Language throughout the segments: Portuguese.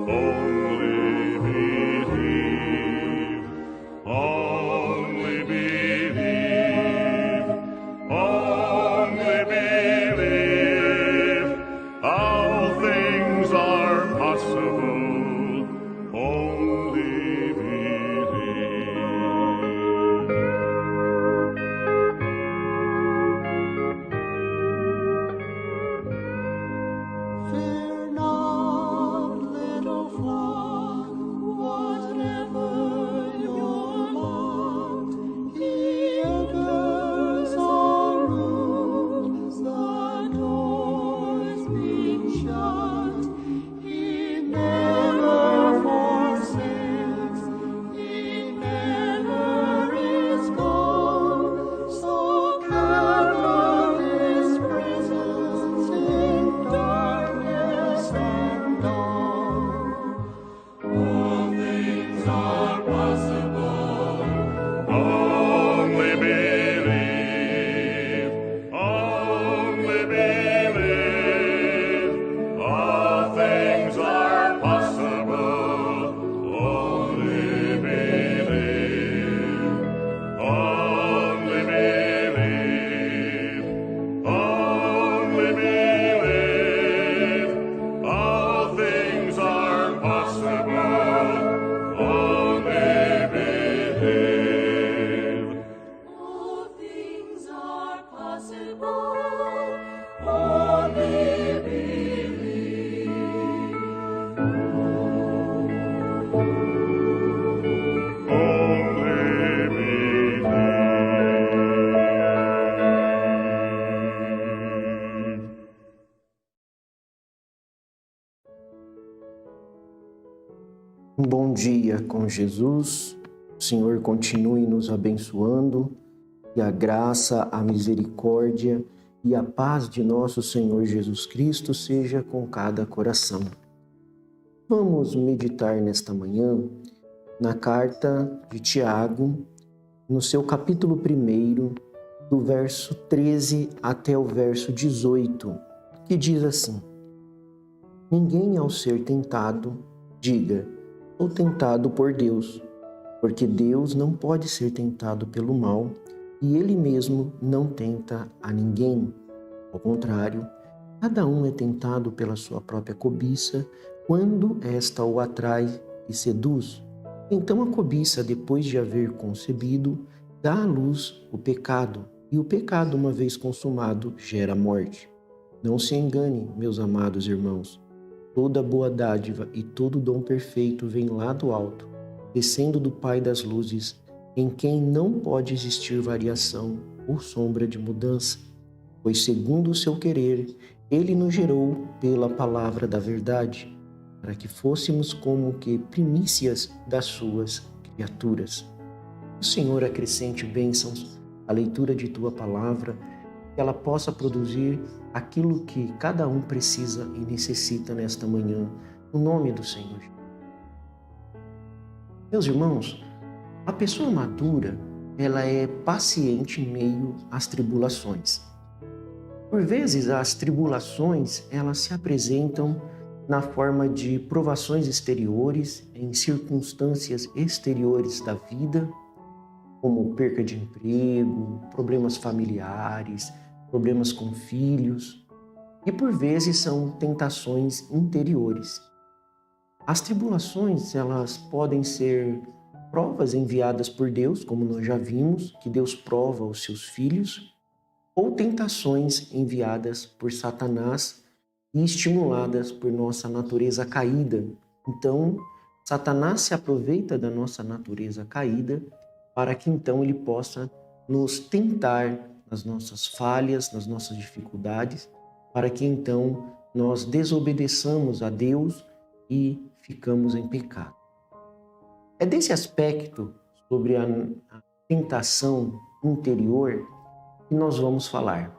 Only believe, only believe, only believe. All things are possible. Only believe. Fear not, little flock, whatever your lot. He enters our rooms, the doors being shut. He never forsakes, he never is gone. So carry his presence in darkness and dawn. All things are possible. Only believe, only believe. All things are possible. Only believe, only believe, only believe. All things are possible. Only believe. All things are possible. Only believe. Only believe. Um bom dia com Jesus. O Senhor continue nos abençoando e a graça, a misericórdia e a paz de nosso Senhor Jesus Cristo seja com cada coração. Vamos meditar nesta manhã na carta de Tiago, no seu capítulo 1, do verso 13 até o verso 18, que diz assim: Ninguém ao ser tentado diga: sou tentado por Deus, porque Deus não pode ser tentado pelo mal e Ele mesmo não tenta a ninguém. Ao contrário, cada um é tentado pela sua própria cobiça quando esta o atrai e seduz. Então a cobiça, depois de haver concebido, dá à luz o pecado, e o pecado, uma vez consumado, gera morte. Não se engane, meus amados irmãos. Toda boa dádiva e todo dom perfeito vem lá do alto, descendo do Pai das luzes, em quem não pode existir variação ou sombra de mudança, pois segundo o seu querer, Ele nos gerou pela palavra da verdade, para que fôssemos como que primícias das suas criaturas. O Senhor acrescente bênçãos à leitura de Tua palavra, que ela possa produzir aquilo que cada um precisa e necessita nesta manhã, no nome do Senhor. Meus irmãos, a pessoa madura, ela é paciente em meio às tribulações. Por vezes, as tribulações, elas se apresentam na forma de provações exteriores, em circunstâncias exteriores da vida, como perca de emprego, problemas familiares, problemas com filhos, e por vezes são tentações interiores. As tribulações, elas podem ser provas enviadas por Deus, como nós já vimos, que Deus prova os seus filhos, ou tentações enviadas por Satanás e estimuladas por nossa natureza caída. Então, Satanás se aproveita da nossa natureza caída para que então ele possa nos tentar nas nossas falhas, nas nossas dificuldades, para que então nós desobedeçamos a Deus e ficamos em pecado. É desse aspecto, sobre a tentação interior, que nós vamos falar.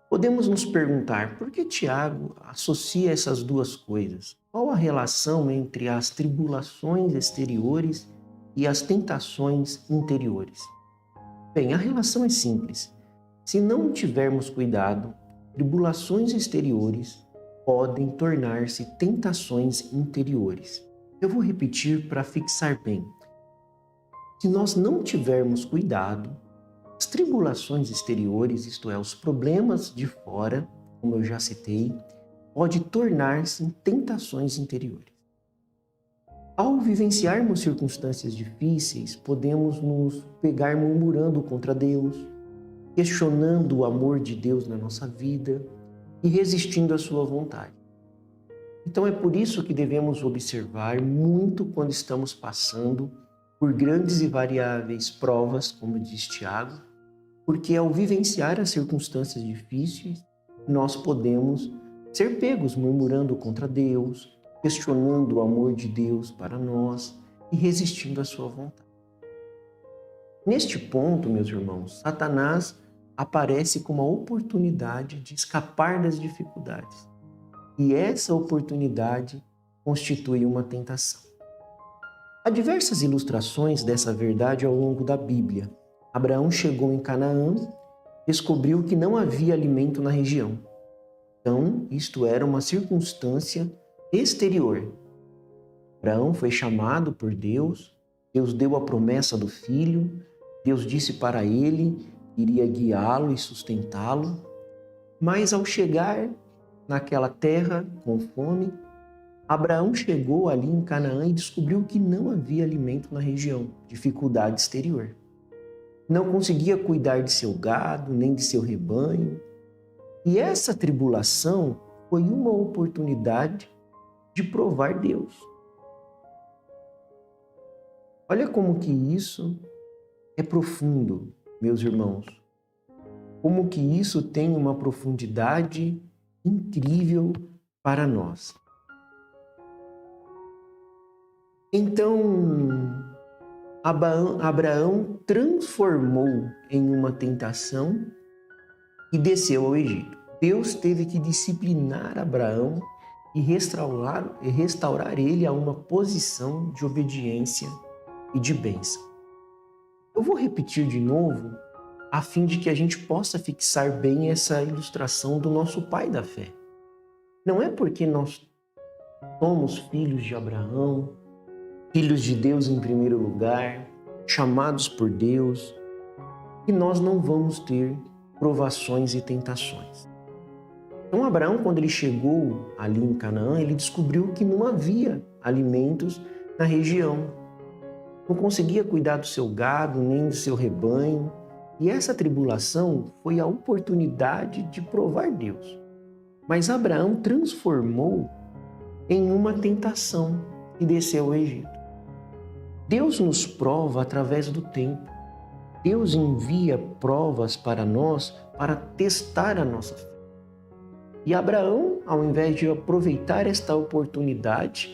Podemos nos perguntar por que Tiago associa essas duas coisas? Qual a relação entre as tribulações exteriores e as tentações interiores? Bem, a relação é simples. Se não tivermos cuidado, tribulações exteriores podem tornar-se tentações interiores. Eu vou repetir para fixar bem. Se nós não tivermos cuidado, as tribulações exteriores, isto é, os problemas de fora, como eu já citei, pode tornar-se em tentações interiores. Ao vivenciarmos circunstâncias difíceis, podemos nos pegar murmurando contra Deus, questionando o amor de Deus na nossa vida e resistindo à sua vontade. Então é por isso que devemos observar muito quando estamos passando por grandes e variáveis provas, como diz Tiago, porque ao vivenciar as circunstâncias difíceis, nós podemos ser pegos murmurando contra Deus, questionando o amor de Deus para nós e resistindo à sua vontade. Neste ponto, meus irmãos, Satanás aparece com uma oportunidade de escapar das dificuldades. E essa oportunidade constitui uma tentação. Há diversas ilustrações dessa verdade ao longo da Bíblia. Abraão chegou em Canaã, descobriu que não havia alimento na região. Então, isto era uma circunstância exterior. Abraão foi chamado por Deus, Deus deu a promessa do filho, Deus disse para ele que iria guiá-lo e sustentá-lo, mas ao chegar naquela terra com fome, Abraão chegou ali em Canaã e descobriu que não havia alimento na região, dificuldade exterior. Não conseguia cuidar de seu gado, nem de seu rebanho. E essa tribulação foi uma oportunidade de provar Deus. Olha como que isso é profundo, meus irmãos. Como que isso tem uma profundidade incrível para nós. Então, Abraão transformou em uma tentação e desceu ao Egito. Deus teve que disciplinar Abraão e restaurar ele a uma posição de obediência e de bênção. Eu vou repetir de novo, a fim de que a gente possa fixar bem essa ilustração do nosso pai da fé. Não é porque nós somos filhos de Abraão, filhos de Deus em primeiro lugar, chamados por Deus, que nós não vamos ter provações e tentações. Então Abraão, quando ele chegou ali em Canaã, ele descobriu que não havia alimentos na região. Não conseguia cuidar do seu gado, nem do seu rebanho. E essa tribulação foi a oportunidade de provar Deus. Mas Abraão transformou em uma tentação e desceu ao Egito. Deus nos prova através do tempo. Deus envia provas para nós para testar a nossa fé. E Abraão, ao invés de aproveitar esta oportunidade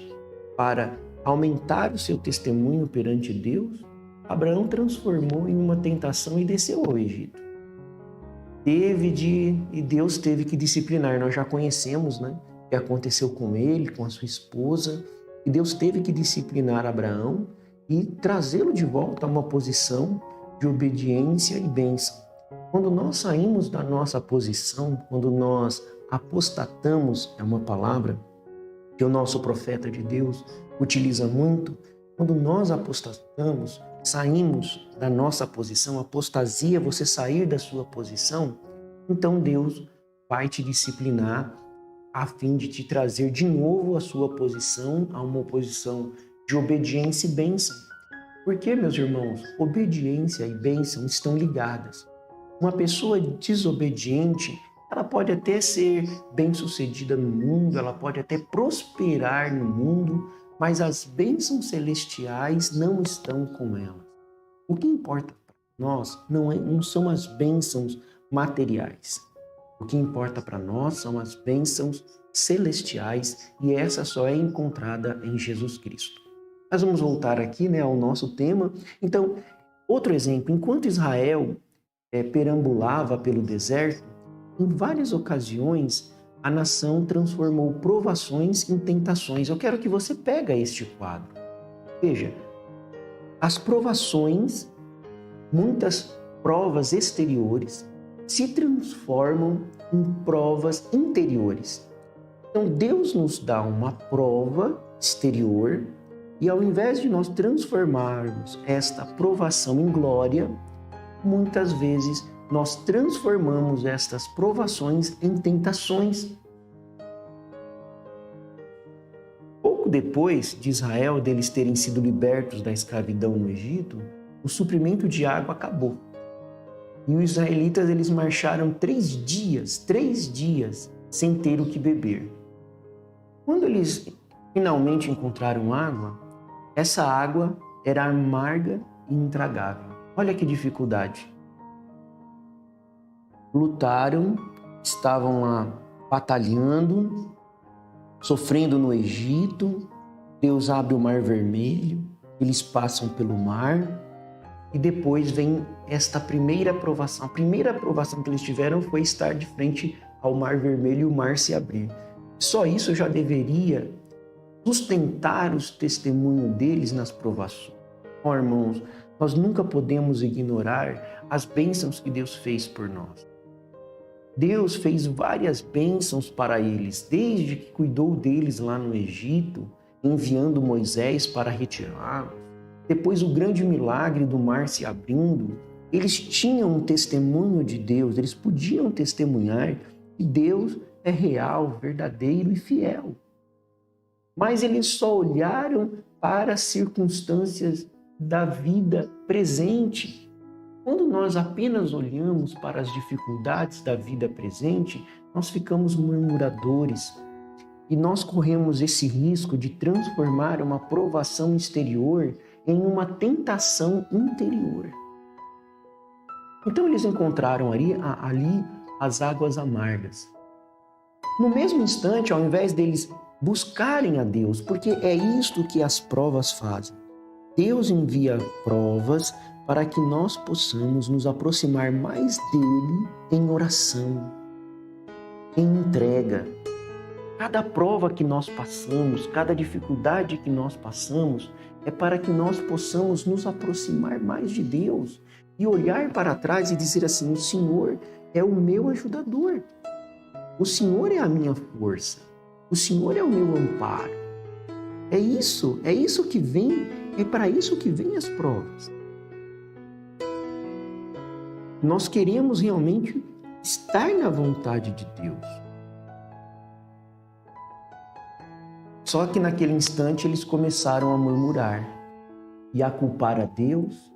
para aumentar o seu testemunho perante Deus, Abraão transformou em uma tentação e desceu ao Egito. E Deus teve que disciplinar. Nós já conhecemos, né? O que aconteceu com ele, com a sua esposa. E Deus teve que disciplinar Abraão e trazê-lo de volta a uma posição de obediência e bênção. Quando nós saímos da nossa posição, quando nós apostatamos, é uma palavra que o nosso profeta de Deus utiliza muito, quando nós apostatamos, saímos da nossa posição, apostasia, você sair da sua posição, então Deus vai te disciplinar a fim de te trazer de novo a sua posição, a uma posição de obediência e bênção. Porque, meus irmãos, obediência e bênção estão ligadas. Uma pessoa desobediente, ela pode até ser bem-sucedida no mundo, ela pode até prosperar no mundo, mas as bênçãos celestiais não estão com ela. O que importa para nós não são as bênçãos materiais. O que importa para nós são as bênçãos celestiais e essa só é encontrada em Jesus Cristo. Nós vamos voltar aqui, ao nosso tema. Então, outro exemplo, enquanto Israel perambulava pelo deserto, em várias ocasiões a nação transformou provações em tentações. Eu quero que você pegue este quadro. Veja, as provações, muitas provas exteriores, se transformam em provas interiores. Então Deus nos dá uma prova exterior e ao invés de nós transformarmos esta provação em glória, muitas vezes nós transformamos estas provações em tentações. Pouco depois de Israel, deles terem sido libertos da escravidão no Egito, o suprimento de água acabou. E os israelitas, eles marcharam 3 dias sem ter o que beber. Quando eles finalmente encontraram água, essa água era amarga e intragável. Olha que dificuldade. Lutaram, estavam lá batalhando, sofrendo no Egito. Deus abre o Mar Vermelho, eles passam pelo mar e depois vem esta primeira provação. A primeira provação que eles tiveram foi estar de frente ao Mar Vermelho e o mar se abrir. Só isso já deveria sustentar os testemunhos deles nas provações. Oh, irmãos, nós nunca podemos ignorar as bênçãos que Deus fez por nós. Deus fez várias bênçãos para eles, desde que cuidou deles lá no Egito, enviando Moisés para retirá-los. Depois o grande milagre do mar se abrindo, eles tinham um testemunho de Deus, eles podiam testemunhar que Deus é real, verdadeiro e fiel. Mas eles só olharam para as circunstâncias da vida presente. Quando nós apenas olhamos para as dificuldades da vida presente, nós ficamos murmuradores e nós corremos esse risco de transformar uma provação exterior em uma tentação interior. Então eles encontraram ali as águas amargas. No mesmo instante, ao invés deles buscarem a Deus, porque é isto que as provas fazem. Deus envia provas para que nós possamos nos aproximar mais dele em oração, em entrega. Cada prova que nós passamos, cada dificuldade que nós passamos, é para que nós possamos nos aproximar mais de Deus e olhar para trás e dizer assim: o Senhor é o meu ajudador, o Senhor é a minha força, o Senhor é o meu amparo. É isso que vem, é para isso que vêm as provas. Nós queremos realmente estar na vontade de Deus. Só que naquele instante eles começaram a murmurar e a culpar a Deus,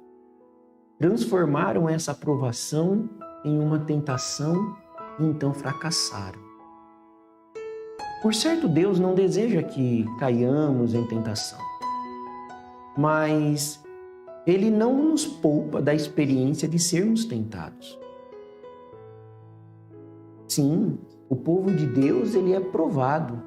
transformaram essa provação em uma tentação e então fracassaram. Por certo, Deus não deseja que caiamos em tentação, mas Ele não nos poupa da experiência de sermos tentados. Sim, o povo de Deus, ele é provado.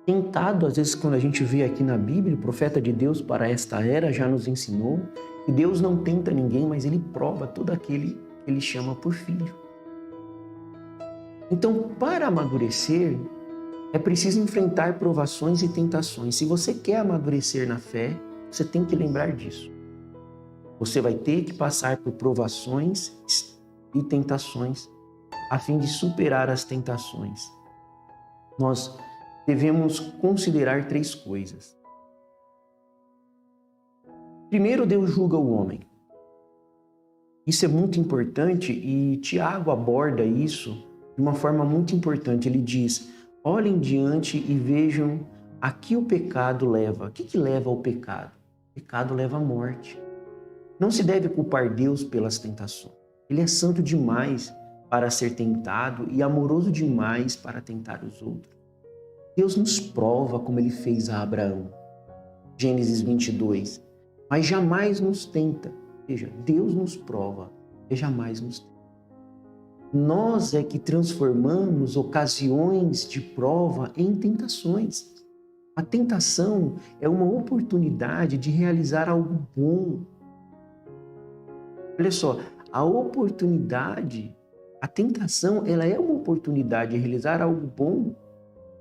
Tentado, às vezes, quando a gente vê aqui na Bíblia, o profeta de Deus para esta era já nos ensinou que Deus não tenta ninguém, mas Ele prova todo aquele que Ele chama por filho. Então, para amadurecer, é preciso enfrentar provações e tentações. Se você quer amadurecer na fé, você tem que lembrar disso. Você vai ter que passar por provações e tentações a fim de superar as tentações. Nós devemos considerar 3 coisas. Primeiro, Deus julga o homem. Isso é muito importante e Tiago aborda isso de uma forma muito importante. Ele diz: olhem diante e vejam a que o pecado leva. O que leva ao pecado? O pecado leva à morte. Não se deve culpar Deus pelas tentações. Ele é santo demais para ser tentado e amoroso demais para tentar os outros. Deus nos prova como Ele fez a Abraão. Gênesis 22. Mas jamais nos tenta. Veja, Deus nos prova e jamais nos tenta. Nós é que transformamos ocasiões de prova em tentações. A tentação é uma oportunidade de realizar algo bom. Olha só, a tentação, ela é uma oportunidade de realizar algo bom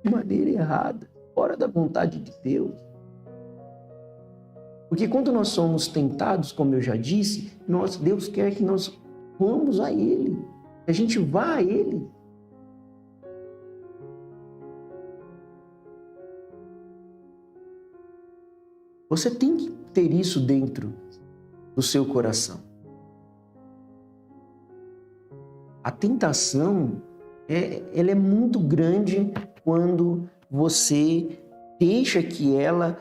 de maneira errada, fora da vontade de Deus. Porque quando nós somos tentados, como eu já disse, Deus quer que nós vamos a Ele, que a gente vá a Ele. Você tem que ter isso dentro do seu coração. A tentação, ela é muito grande quando você deixa que ela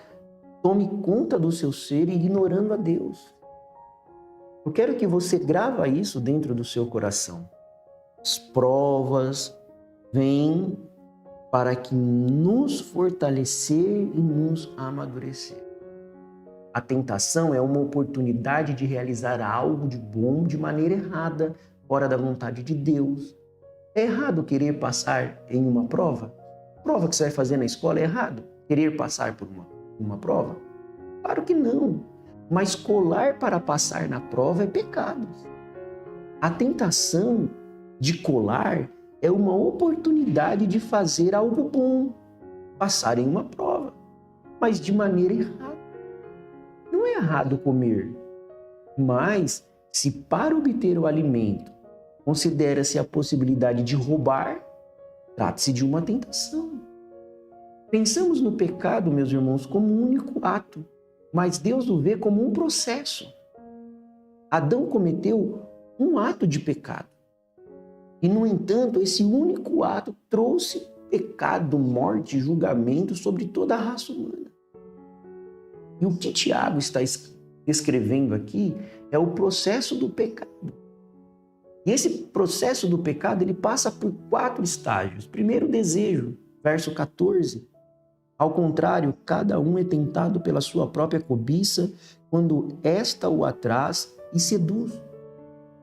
tome conta do seu ser, ignorando a Deus. Eu quero que você grava isso dentro do seu coração. As provas vêm para que nos fortalecer e nos amadurecer. A tentação é uma oportunidade de realizar algo de bom de maneira errada, fora da vontade de Deus. É errado querer passar em uma prova? A prova que você vai fazer na escola é errado? Querer passar por uma prova? Claro que não. Mas colar para passar na prova é pecado. A tentação de colar é uma oportunidade de fazer algo bom, passar em uma prova, mas de maneira errada. Não é errado comer, mas se para obter o alimento considera-se a possibilidade de roubar, trata-se de uma tentação. Pensamos no pecado, meus irmãos, como um único ato, mas Deus o vê como um processo. Adão cometeu um ato de pecado. E, no entanto, esse único ato trouxe pecado, morte, julgamento sobre toda a raça humana. E o que Tiago está escrevendo aqui é o processo do pecado. E esse processo do pecado, ele passa por 4 estágios. Primeiro, o desejo, verso 14. Ao contrário, cada um é tentado pela sua própria cobiça, quando esta o atraz e seduz.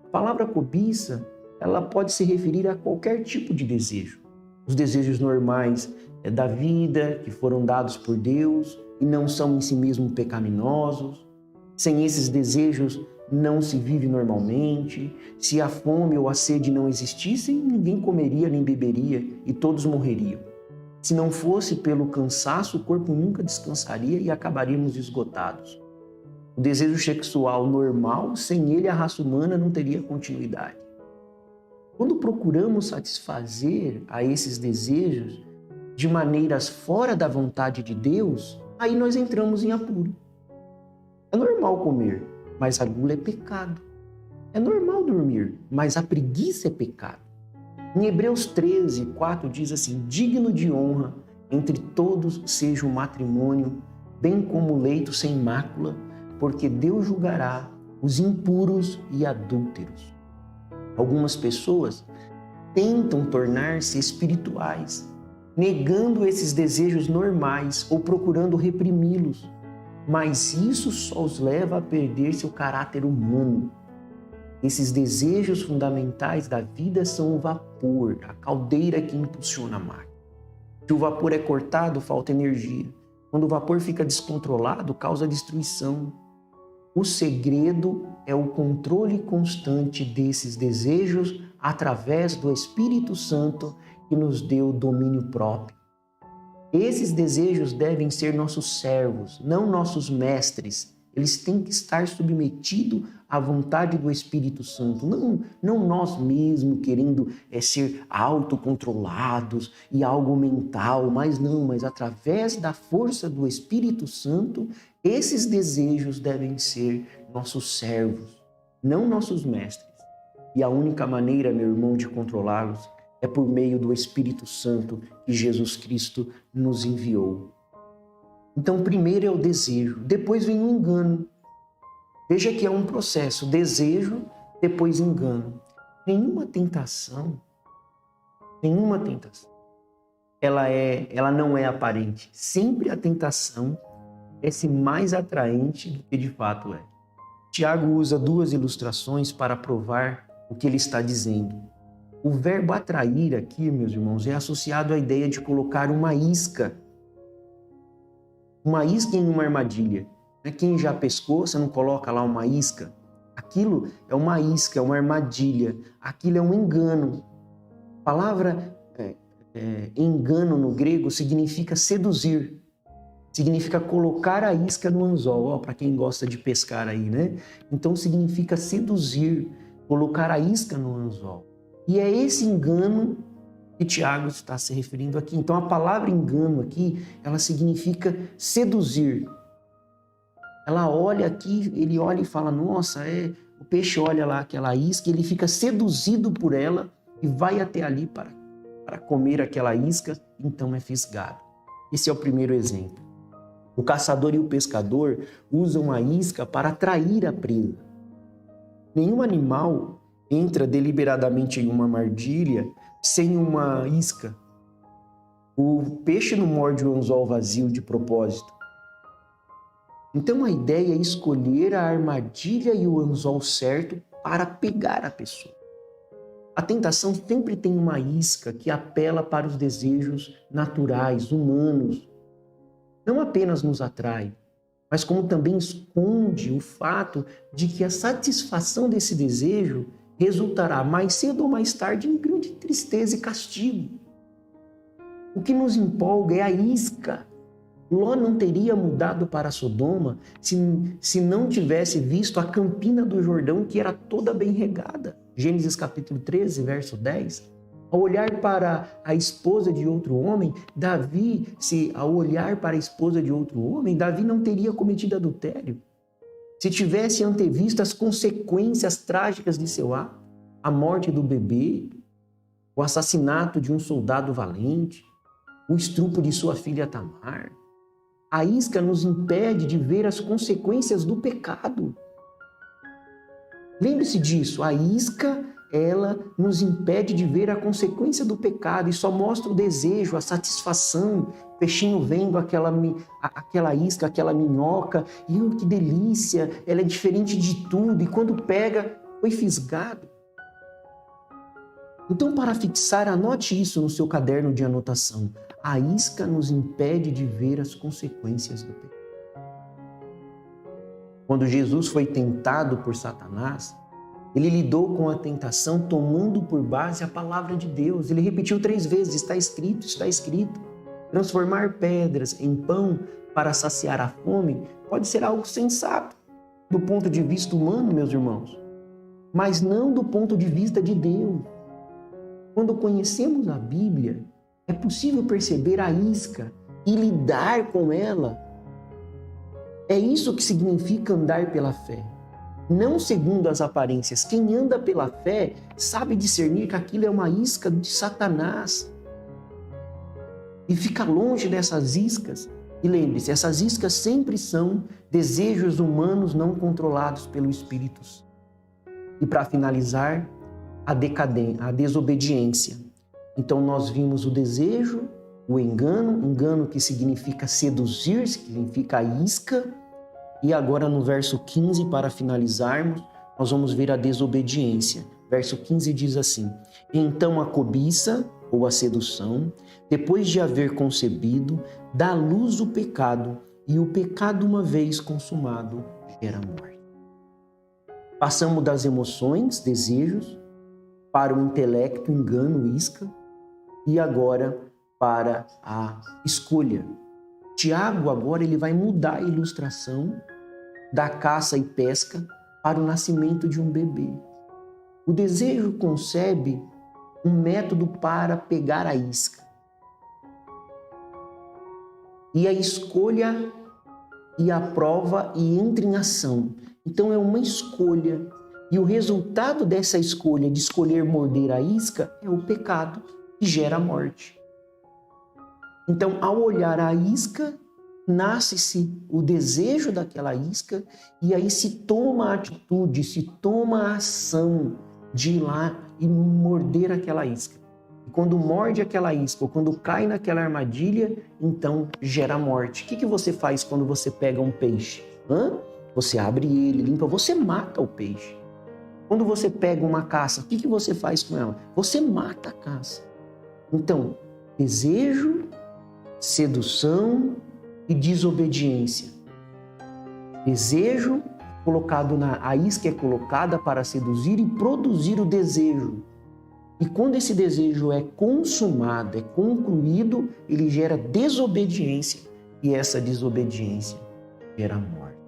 A palavra cobiça, ela pode se referir a qualquer tipo de desejo. Os desejos normais da vida, que foram dados por Deus e não são em si mesmo pecaminosos. Sem esses desejos, não se vive normalmente. Se a fome ou a sede não existissem, ninguém comeria nem beberia e todos morreriam. Se não fosse pelo cansaço, o corpo nunca descansaria e acabaríamos esgotados. O desejo sexual normal, sem ele a raça humana não teria continuidade. Quando procuramos satisfazer a esses desejos de maneiras fora da vontade de Deus, aí nós entramos em apuro. É normal comer, mas a gula é pecado. É normal dormir, mas a preguiça é pecado. Em Hebreus 13, 4 diz assim: digno de honra entre todos seja o matrimônio, bem como o leito sem mácula, porque Deus julgará os impuros e adúlteros. Algumas pessoas tentam tornar-se espirituais, negando esses desejos normais ou procurando reprimi-los, mas isso só os leva a perder seu caráter humano. Esses desejos fundamentais da vida são o vapor, a caldeira que impulsiona a máquina. Se o vapor é cortado, falta energia. Quando o vapor fica descontrolado, causa destruição. O segredo é o controle constante desses desejos através do Espírito Santo que nos deu domínio próprio. Esses desejos devem ser nossos servos, não nossos mestres. Eles têm que estar submetidos à vontade do Espírito Santo, não nós mesmos querendo ser autocontrolados e algo mental, mas através da força do Espírito Santo, esses desejos devem ser nossos servos, não nossos mestres. E a única maneira, meu irmão, de controlá-los é por meio do Espírito Santo que Jesus Cristo nos enviou. Então, primeiro é o desejo, depois vem o engano. Veja que é um processo, desejo, depois engano. Nenhuma tentação, ela não é aparente. Sempre a tentação é mais atraente do que de fato é. Tiago usa 2 ilustrações para provar o que ele está dizendo. O verbo atrair aqui, meus irmãos, é associado à ideia de colocar uma isca em uma armadilha. Quem já pescou, você não coloca lá uma isca? Aquilo é uma isca, é uma armadilha. Aquilo é um engano. A palavra engano no grego significa seduzir. Significa colocar a isca no anzol. Para quem gosta de pescar aí, né? Então significa seduzir, colocar a isca no anzol. E é esse engano que Tiago está se referindo aqui. Então a palavra engano aqui, ela significa seduzir. Ela olha aqui, ele olha e fala, nossa, o peixe olha lá aquela isca, ele fica seduzido por ela e vai até ali para comer aquela isca, então é fisgado. Esse é o primeiro exemplo. O caçador e o pescador usam a isca para atrair a presa. Nenhum animal entra deliberadamente em uma armadilha sem uma isca. O peixe não morde o anzol vazio de propósito. Então a ideia é escolher a armadilha e o anzol certo para pegar a pessoa. A tentação sempre tem uma isca que apela para os desejos naturais, humanos. Não apenas nos atrai, mas como também esconde o fato de que a satisfação desse desejo resultará mais cedo ou mais tarde em grande tristeza e castigo. O que nos empolga é a isca. Ló não teria mudado para Sodoma se não tivesse visto a campina do Jordão, que era toda bem regada. Gênesis capítulo 13, verso 10. Ao olhar para a esposa de outro homem, Davi não teria cometido adultério. Se tivesse antevisto as consequências trágicas de seu ato, a morte do bebê, o assassinato de um soldado valente, o estupro de sua filha Tamar, a isca nos impede de ver as consequências do pecado. Lembre-se disso, a isca, ela nos impede de ver a consequência do pecado e só mostra o desejo, a satisfação, o peixinho vendo aquela isca, aquela minhoca, e que delícia, ela é diferente de tudo, e quando pega, foi fisgado. Então, para fixar, anote isso no seu caderno de anotação. A isca nos impede de ver as consequências do pecado. Quando Jesus foi tentado por Satanás, ele lidou com a tentação tomando por base a palavra de Deus. Ele repetiu 3 vezes, está escrito, está escrito. Transformar pedras em pão para saciar a fome pode ser algo sensato do ponto de vista humano, meus irmãos, mas não do ponto de vista de Deus. Quando conhecemos a Bíblia, é possível perceber a isca e lidar com ela. É isso que significa andar pela fé. Não segundo as aparências. Quem anda pela fé sabe discernir que aquilo é uma isca de Satanás. E fica longe dessas iscas. E lembre-se, essas iscas sempre são desejos humanos não controlados pelo Espírito. E para finalizar, a desobediência. Então nós vimos o desejo, o engano que significa seduzir, significa a isca. E agora no verso 15, para finalizarmos, nós vamos ver a desobediência. Verso 15 diz assim: então a cobiça, ou a sedução, depois de haver concebido, dá à luz o pecado, e o pecado, uma vez consumado, gera morte. Passamos das emoções, desejos, para o intelecto, engano, isca, e agora para a escolha. Tiago agora ele vai mudar a ilustração da caça e pesca para o nascimento de um bebê. O desejo concebe um método para pegar a isca. E a escolha e a prova e entra em ação. Então é uma escolha. E o resultado dessa escolha de escolher morder a isca é o pecado que gera a morte. Então, ao olhar a isca, nasce-se o desejo daquela isca e aí se toma a atitude, se toma a ação de ir lá e morder aquela isca. E quando morde aquela isca ou quando cai naquela armadilha, então gera morte. O que você faz quando você pega um peixe? Você abre ele, limpa, você mata o peixe. Quando você pega uma caça, o que você faz com ela? Você mata a caça. Então, desejo, sedução e desobediência. Desejo colocado a isca é colocada para seduzir e produzir o desejo. E quando esse desejo é consumado, é concluído, ele gera desobediência e essa desobediência gera morte.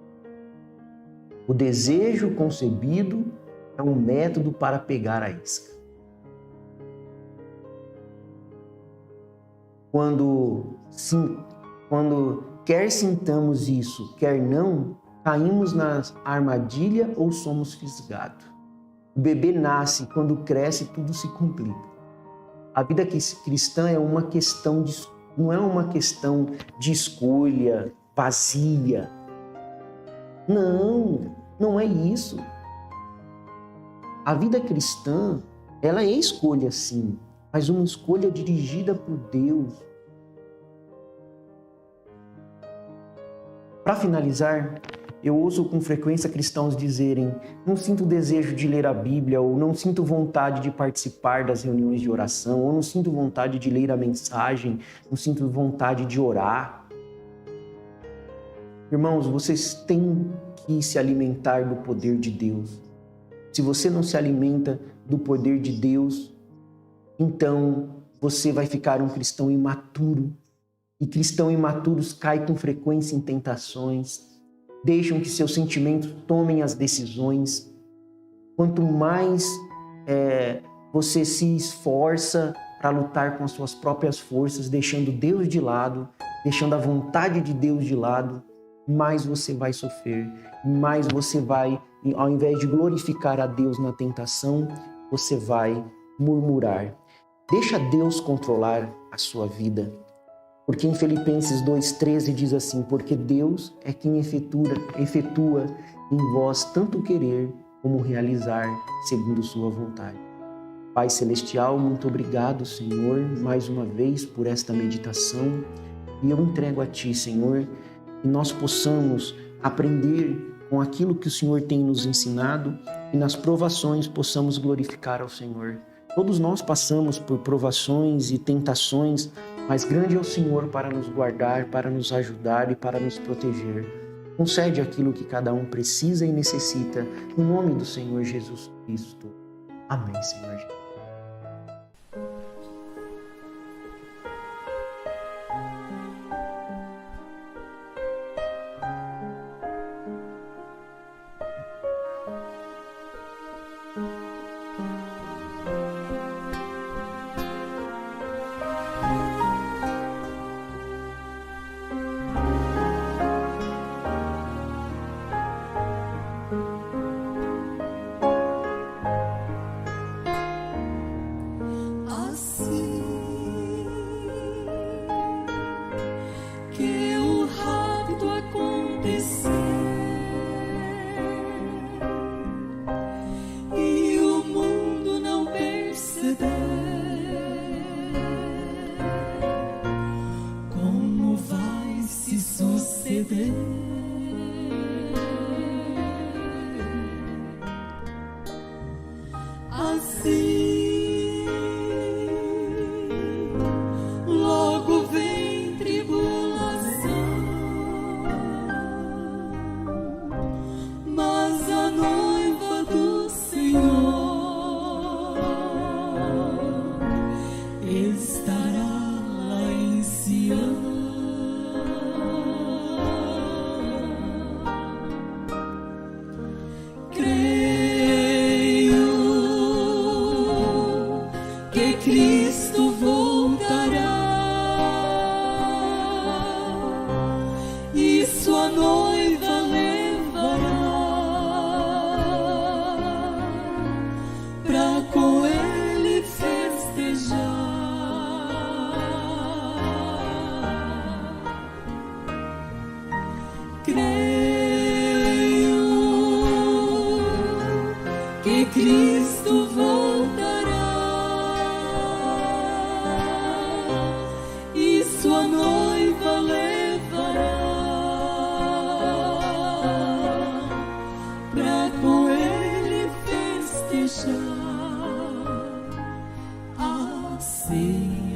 O desejo concebido é um método para pegar a isca. Quando quer sintamos isso, quer não, caímos na armadilha ou somos fisgados. O bebê nasce, quando cresce, tudo se complica. A vida cristã é uma questão não é uma questão de escolha vazia. Não é isso. A vida cristã, ela é escolha sim, mas uma escolha dirigida por Deus. Para finalizar, eu ouço com frequência cristãos dizerem: não sinto desejo de ler a Bíblia, ou não sinto vontade de participar das reuniões de oração, ou não sinto vontade de ler a mensagem, não sinto vontade de orar. Irmãos, vocês têm que se alimentar do poder de Deus. Se você não se alimenta do poder de Deus, então você vai ficar um cristão imaturo. E cristãos imaturos caem com frequência em tentações, deixam que seus sentimentos tomem as decisões. Quanto mais você se esforça para lutar com as suas próprias forças, deixando Deus de lado, deixando a vontade de Deus de lado, mais você vai sofrer, mais você vai, ao invés de glorificar a Deus na tentação, você vai murmurar. Deixa Deus controlar a sua vida. Porque em Filipenses 2,13 diz assim: porque Deus é quem efetua em vós tanto querer como realizar segundo sua vontade. Pai Celestial, muito obrigado, Senhor, mais uma vez por esta meditação. E eu entrego a Ti, Senhor, que nós possamos aprender com aquilo que o Senhor tem nos ensinado e nas provações possamos glorificar ao Senhor. Todos nós passamos por provações e tentações, mas grande é o Senhor para nos guardar, para nos ajudar e para nos proteger. Concede aquilo que cada um precisa e necessita, em nome do Senhor Jesus Cristo. Amém, Senhor Jesus. A ceia